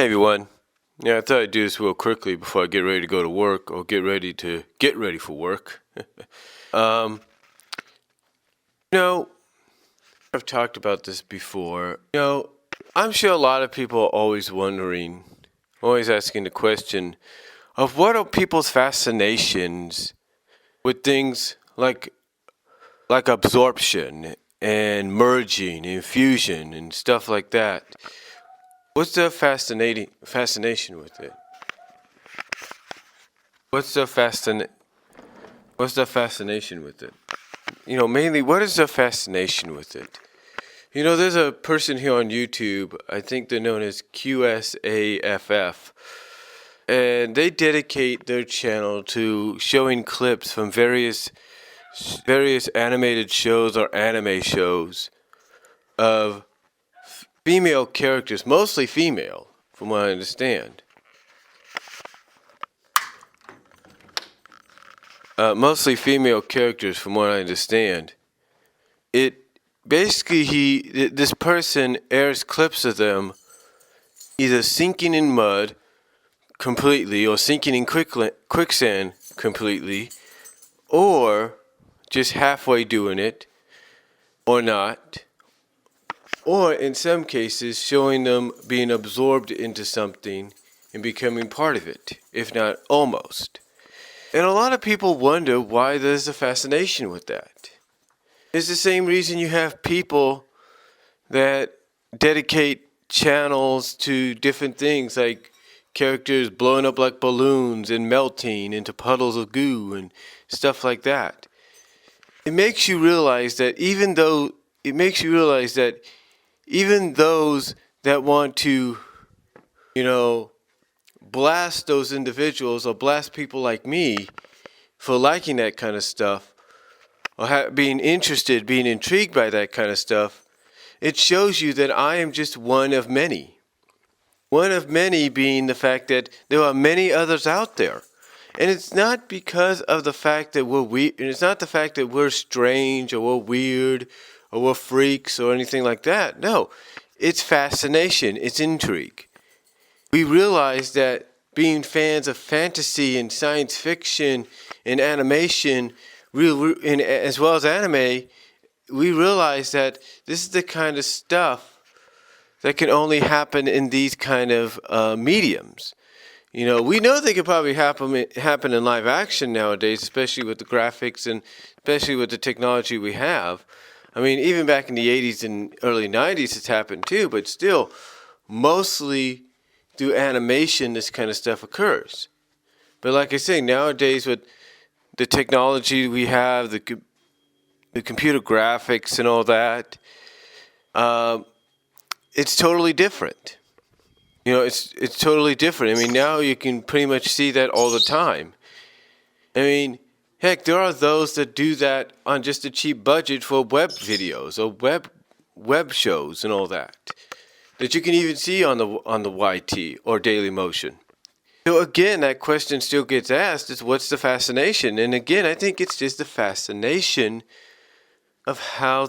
Hey everyone. Yeah, I thought I'd do this real quickly before I get ready to go to work or get ready for work. um, you know, I've talked about this before. I'm sure a lot of people are always wondering, always asking the question of what are people's fascinations with things like absorption and merging and fusion and stuff like that. What's the fascination with it? What's the fascination with it? Mainly, what is the fascination with it? There's a person here on YouTube, I think they're known as QSAFF, and they dedicate their channel to showing clips from various animated shows or anime shows of female characters, mostly female, from what I understand. Mostly female characters, from what I understand. It basically this person airs clips of them either sinking in mud completely, or sinking in quicksand completely, or just halfway doing it, or not, or in some cases showing them being absorbed into something and becoming part of it, if not almost. And a lot of people wonder why there's a fascination with that. It's the same reason you have people that dedicate channels to different things, like characters blowing up like balloons and melting into puddles of goo and stuff like that. It makes you realize that even those that want to, blast those individuals or blast people like me for liking that kind of stuff, or being intrigued by that kind of stuff, it shows you that I am just one of many. One of many being the fact that there are many others out there. And it's not because of the fact that it's not the fact that we're strange or we're weird or we're freaks or anything like that. No, it's fascination, it's intrigue. We realize that being fans of fantasy and science fiction and animation, as well as anime, we realize that this is the kind of stuff that can only happen in these kind of mediums. We know they could probably happen in live action nowadays, especially with the graphics and especially with the technology we have. I mean, even back in the 80s and early 90s it's happened too, but still, mostly through animation this kind of stuff occurs. But like I say, nowadays with the technology we have, the computer graphics and all that, it's totally different. It's totally different. I mean, now you can pretty much see that all the time. I mean, heck, there are those that do that on just a cheap budget for web videos or web shows and all that you can even see on the YT or Daily Motion. So again, that question still gets asked: is what's the fascination? And again, I think it's just the fascination of how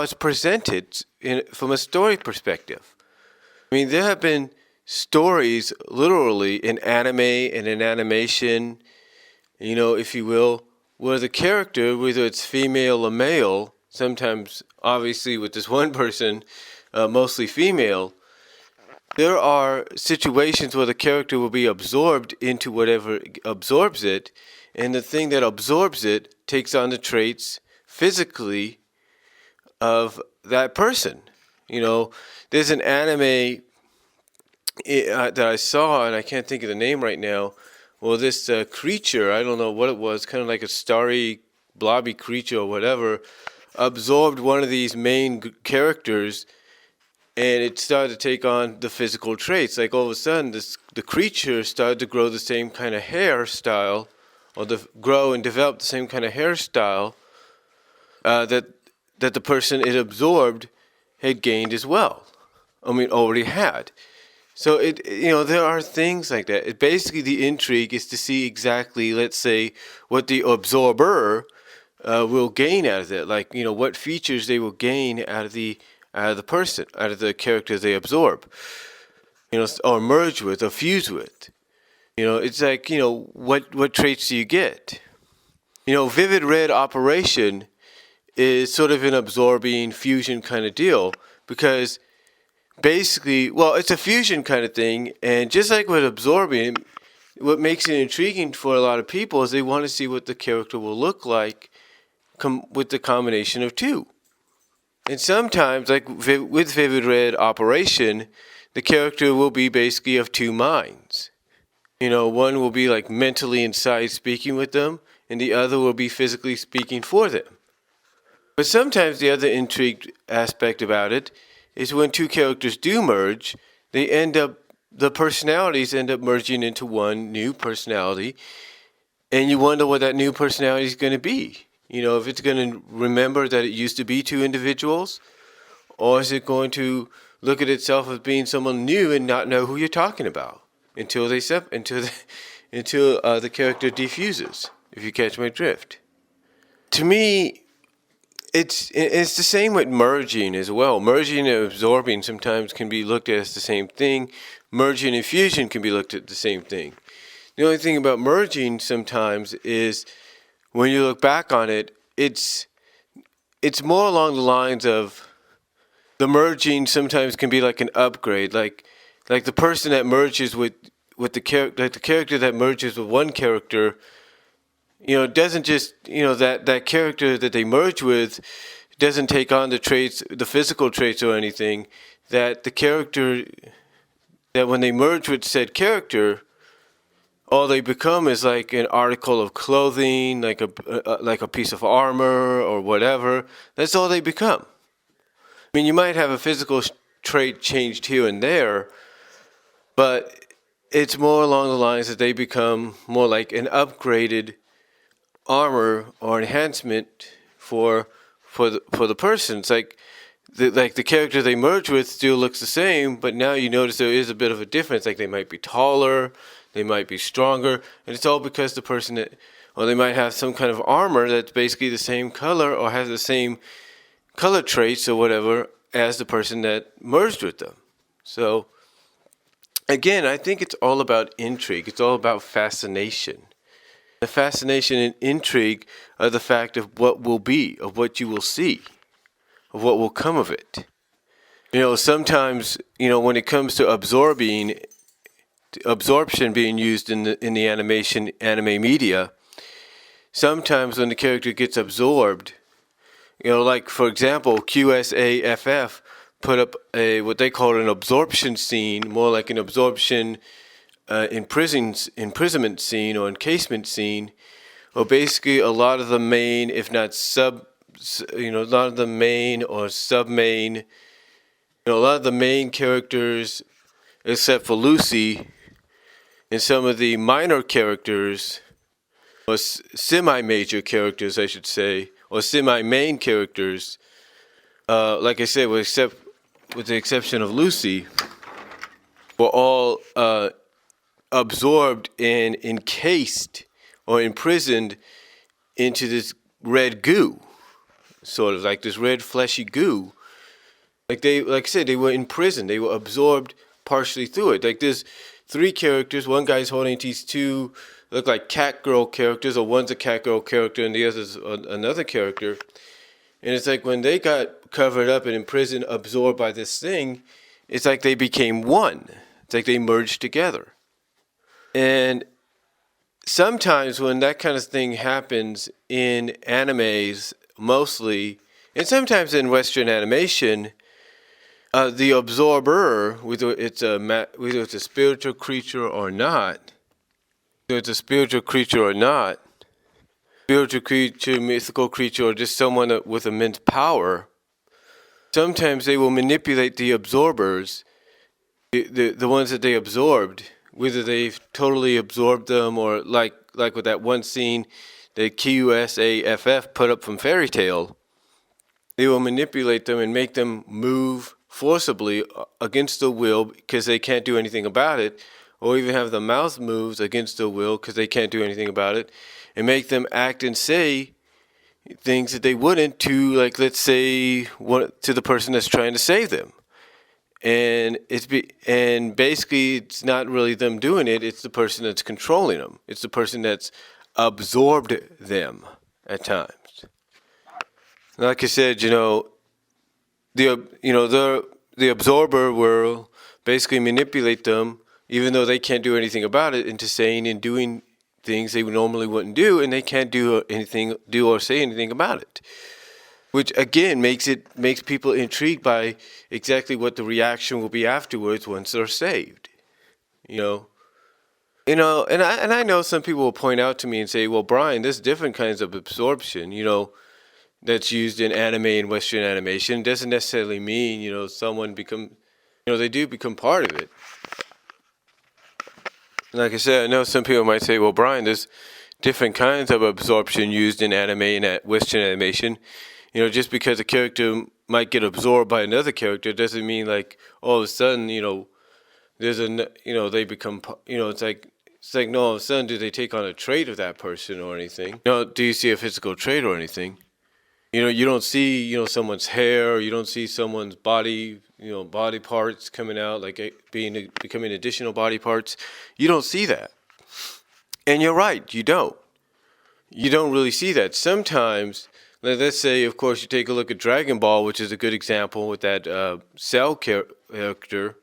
it's presented from a story perspective. I mean, there have been stories, literally, in anime and in animation, if you will, where the character, whether it's female or male, sometimes, obviously, with this one person, mostly female, there are situations where the character will be absorbed into whatever absorbs it, and the thing that absorbs it takes on the traits physically of that person. There's an anime that I saw, and I can't think of the name right now. Well, this creature, I don't know what it was, kind of like a starry, blobby creature or whatever, absorbed one of these main characters, and it started to take on the physical traits. Like all of a sudden, the creature started to grow the same kind of hairstyle, or grow and develop the same kind of hairstyle that the person it absorbed had gained as well. I mean, already had. So there are things like that. Basically, the intrigue is to see exactly, let's say, what the absorber will gain out of it. Like, what features they will gain out of the person, out of the character they absorb. or merge with or fuse with. It's like, what traits do you get? Vivid red operation is sort of an absorbing fusion kind of deal because basically, well, it's a fusion kind of thing. And just like with absorbing, what makes it intriguing for a lot of people is they want to see what the character will look like with the combination of two. And sometimes, like with vivid red operation, the character will be basically of two minds. One will be like mentally inside speaking with them, and the other will be physically speaking for them. But sometimes the other intrigued aspect about it is when two characters do merge, the personalities end up merging into one new personality, and you wonder what that new personality is going to be. If it's going to remember that it used to be two individuals, or is it going to look at itself as being someone new and not know who you're talking about until the character defuses, if you catch my drift. To me, it's the same with merging as well. Merging and absorbing sometimes can be looked at as the same thing. Merging and fusion can be looked at the same thing. The only thing about merging sometimes is when you look back on it, it's more along the lines of the merging sometimes can be like an upgrade, like the person that merges with the character, like the character that merges with one character, doesn't just, that character that they merge with doesn't take on the traits, the physical traits or anything, that the character, that when they merge with said character, all they become is like an article of clothing, like a piece of armor or whatever. That's all they become. I mean, you might have a physical trait changed here and there, but it's more along the lines that they become more like an upgraded armor or enhancement for the person. It's like the character they merge with still looks the same, but now you notice there is a bit of a difference. Like they might be taller, they might be stronger, and it's all because the person or they might have some kind of armor that's basically the same color or has the same color traits or whatever as the person that merged with them. So again, I think it's all about intrigue. It's all about fascination. The fascination and intrigue are the fact of what will be, of what you will see, of what will come of it. Sometimes, when it comes to absorption being used in the anime media, sometimes when the character gets absorbed, like for example, QSAFF put up what they call an absorption scene, more like an absorption imprisonment scene or encasement scene, or basically a lot of the main, if not a lot of the main or sub-main, a lot of the main characters, except for Lucy, and some of the minor characters, or semi-major characters, I should say, or semi-main characters, like I said, with the exception of Lucy, were all absorbed and encased or imprisoned into this red goo, sort of like this red fleshy goo. Like I said, they were imprisoned. They were absorbed partially through it. Like there's three characters. One guy's holding these two look like cat girl characters, or one's a cat girl character and the other's another character. And it's like when they got covered up and imprisoned, absorbed by this thing, it's like they became one. It's like they merged together. And sometimes when that kind of thing happens in animes, mostly, and sometimes in Western animation, the absorber, whether it's a spiritual creature or not, spiritual creature, mythical creature, or just someone with immense power, sometimes they will manipulate the absorbers, the ones that they absorbed, whether they've totally absorbed them or like with that one scene that QSAFF put up from Fairy Tail, they will manipulate them and make them move forcibly against their will because they can't do anything about it, or even have the mouth moves against their will because they can't do anything about it, and make them act and say things that they wouldn't to, like, let's say, to the person that's trying to save them. and basically it's not really them doing it. It's the person that's controlling them. It's the person that's absorbed them at times. Like I said, the absorber will basically manipulate them, even though they can't do anything about it, into saying and doing things they normally wouldn't do, and they can't do or say anything about it. Which again makes people intrigued by exactly what the reaction will be afterwards once they're saved. And I know some people will point out to me and say, well, Brian, there's different kinds of absorption, that's used in anime and Western animation. It doesn't necessarily mean, someone they do become part of it. Like I said, I know some people might say, well, Brian, there's different kinds of absorption used in anime and Western animation. Just because a character might get absorbed by another character doesn't mean like all of a sudden, they become, it's like no, all of a sudden do they take on a trait of that person or anything. Do you see a physical trait or anything? You don't see, someone's hair, or you don't see someone's body, body parts coming out, like becoming additional body parts. You don't see that. And you're right, you don't. You don't really see that. Sometimes, let's say, of course, you take a look at Dragon Ball, which is a good example with that Cell character,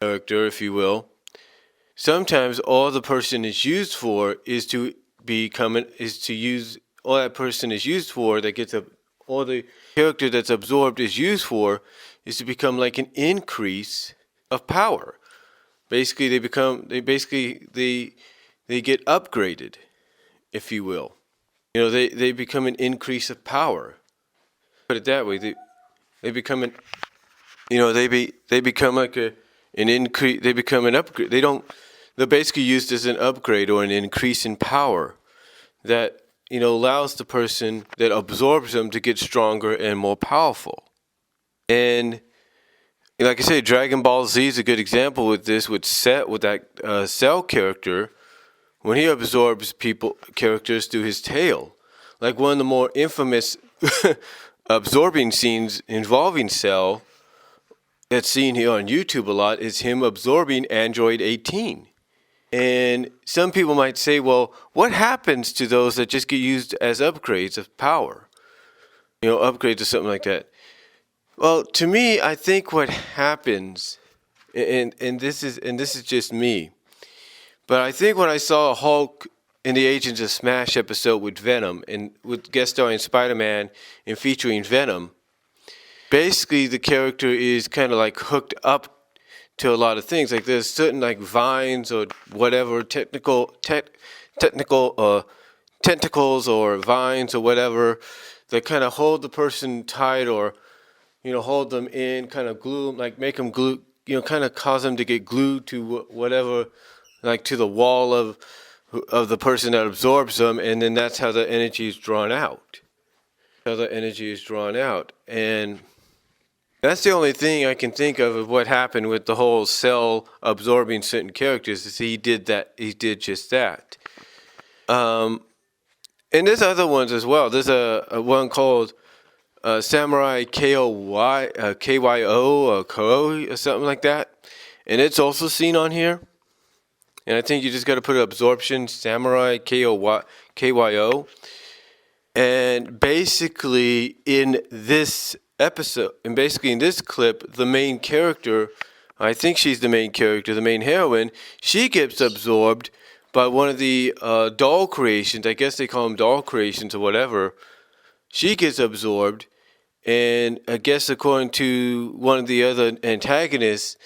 if you will. Sometimes all the person is used for is to use. All that person is used for, all the character that's absorbed is used for, is to become like an increase of power. Basically, they get upgraded, if you will. They become an increase of power. Put it that way. They become an, they become like an increase. They become an upgrade. They're basically used as an upgrade or an increase in power that allows the person that absorbs them to get stronger and more powerful. And like I say, Dragon Ball Z is a good example with this, with that Cell character, when he absorbs characters through his tail. Like one of the more infamous absorbing scenes involving Cell that's seen here on YouTube a lot is him absorbing Android 18. And some people might say, well, what happens to those that just get used as upgrades of power? Upgrades or something like that. Well, to me, I think what happens, and this is just me, but I think when I saw Hulk in the Agents of Smash episode with Venom, and with guest starring Spider-Man and featuring Venom, basically the character is kind of like hooked up to a lot of things. Like there's certain like vines or whatever, technical tentacles or vines or whatever that kind of hold the person tight, or hold them in, kind of glue them, like make them glue, kind of cause them to get glued to whatever, like to the wall of the person that absorbs them, and then that's how the energy is drawn out. And that's the only thing I can think of what happened with the whole Cell absorbing certain characters, is he did just that. And there's other ones as well. There's a one called Samurai Kyo or Koi or something like that. And it's also seen on here. And I think you just got to put Absorption Samurai KYO. And basically in this episode, and basically in this clip, the main character, I think she's the main character, the main heroine, she gets absorbed by one of the doll creations. I guess they call them doll creations or whatever. She gets absorbed, and I guess according to one of the other antagonists,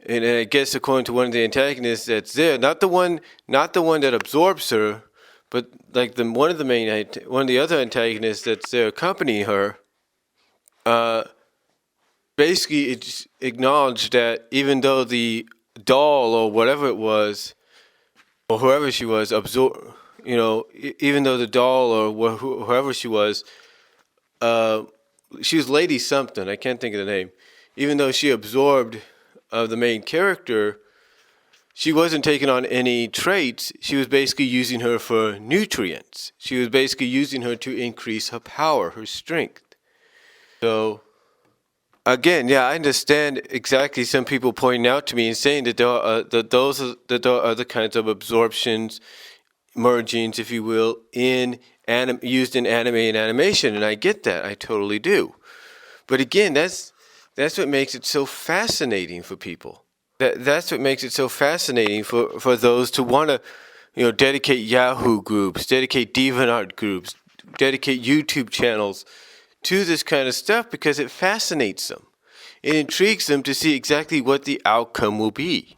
and I guess according to one of the antagonists that's there, not the one that absorbs her, but like one of the other antagonists that's there accompanying her, basically it's acknowledged that even though the doll or whatever it was, or whoever she was, even though the doll or whoever she was Lady something, I can't think of the name. Even though she absorbed the main character, she wasn't taking on any traits. She was basically using her for nutrients. She was basically using her to increase her power, her strength. So again, yeah, I understand exactly some people pointing out to me and saying that there are other kinds of absorptions, mergings, if you will, used in anime and animation, and I get that. I totally do. But again, that's what makes it so fascinating for people. That's what makes it so fascinating for those to want to, dedicate Yahoo groups, dedicate DeviantArt groups, dedicate YouTube channels to this kind of stuff, because it fascinates them. It intrigues them to see exactly what the outcome will be.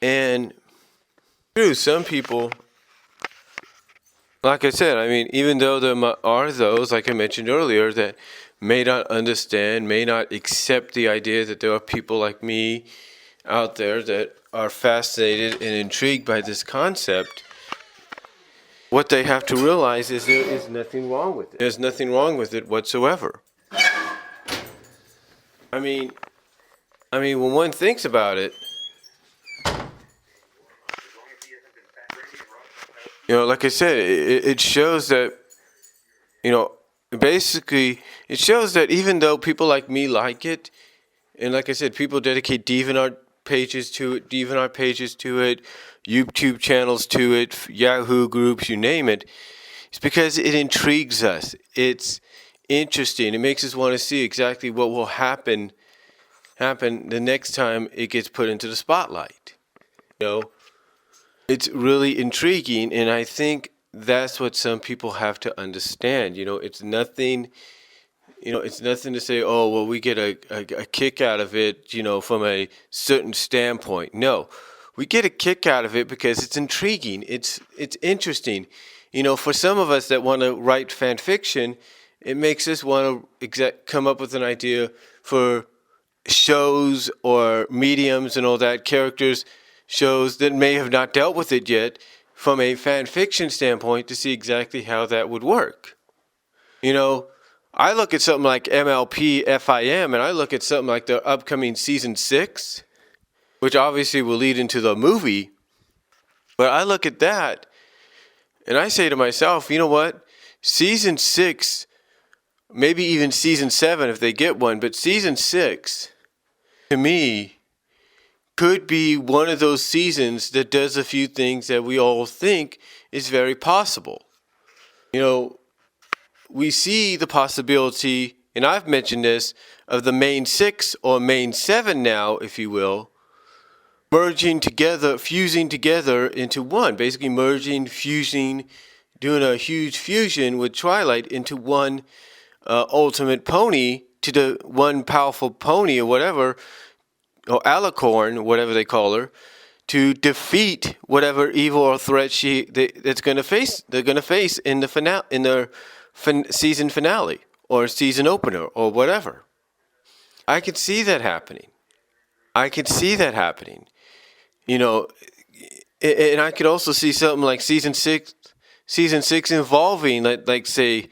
And true, some people, like I said, I mean, even though there are those, like I mentioned earlier, that may not understand, may not accept the idea that there are people like me out there that are fascinated and intrigued by this concept, what they have to realize is there is nothing wrong with it. There's nothing wrong with it whatsoever. I mean, when one thinks about it, like I said, it shows that, basically, it shows that even though people like me like it, and like I said, people dedicate DeviantArt pages to it, YouTube channels to it, Yahoo groups, you name it, it's because it intrigues us. It's interesting. It makes us want to see exactly what will happen the next time it gets put into the spotlight. It's really intriguing, and I think that's what some people have to understand. It's nothing. It's nothing to say, oh, well, we get a kick out of it, from a certain standpoint. No, we get a kick out of it because it's intriguing. It's interesting. For some of us that want to write fan fiction, it makes us want to come up with an idea for shows or mediums and all that, characters, shows that may have not dealt with it yet from a fan fiction standpoint, to see exactly how that would work. I look at something like MLP FIM, and I look at something like the upcoming season 6, which obviously will lead into the movie. But I look at that, and I say to myself, you know what? Season 6, maybe even season 7 if they get one, but season 6, to me, could be one of those seasons that does a few things that we all think is very possible. We see the possibility, and I've mentioned this, of the main 6 or main 7 now, if you will, merging together, fusing together into one. Basically merging, fusing, doing a huge fusion with Twilight into one ultimate pony, to the one powerful pony or whatever, or alicorn, whatever they call her, to defeat whatever evil or threat they're going to face in the finale, in their season finale or season opener or whatever. I could see that happening. And I could also see something like season 6 involving, like say,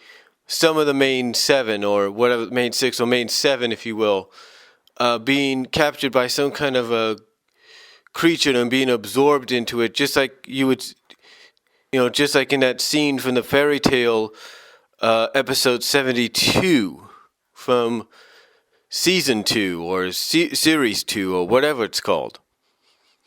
some of the main 7 or whatever, main 6 or main 7, if you will, being captured by some kind of a creature and being absorbed into it, just like you would, just like in that scene from the fairy tale episode 72 from season 2 or series 2 or whatever it's called.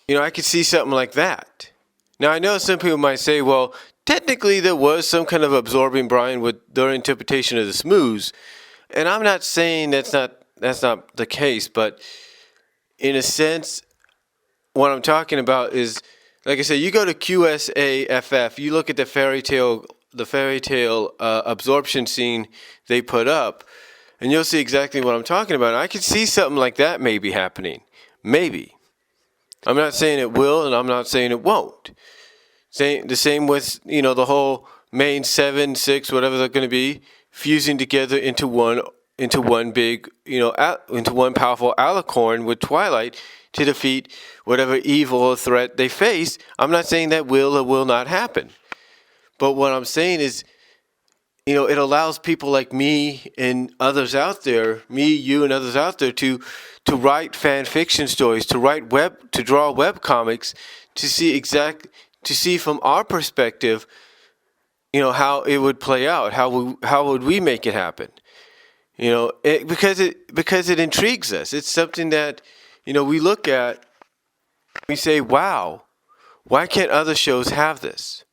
I could see something like that. Now, I know some people might say, well, technically there was some kind of absorbing Brian with their interpretation of the smooths, and I'm not saying that's not the case, but in a sense, what I'm talking about is, like I said, you go to QSAFF, you look at the fairy tale absorption scene they put up, and you'll see exactly what I'm talking about. I could see something like that maybe happening. Maybe. I'm not saying it will, and I'm not saying it won't. The same with, the whole main 7, 6, whatever they're going to be, fusing together into one big, into one powerful alicorn with Twilight to defeat whatever evil or threat they face. I'm not saying that will or will not happen. But what I'm saying is, it allows people like me and others out there, you and others out there, to write fan fiction stories, to draw web comics, to see from our perspective, how it would play out, how would we make it happen. You know, because it intrigues us. It's something that, you know, we look at, we say, wow, why can't other shows have this?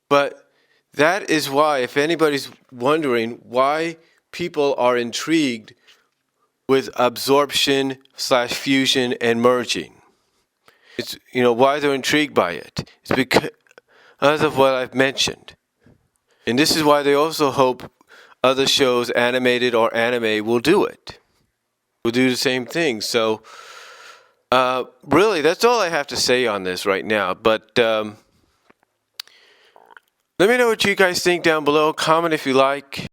But that is why, if anybody's wondering why people are intrigued with absorption / fusion and merging, it's, you know, why they're intrigued by it. It's because of what I've mentioned. And this is why they also hope other shows, animated or anime, will do it. Will do the same thing. So, really, that's all I have to say on this right now. But let me know what you guys think down below. Comment if you like.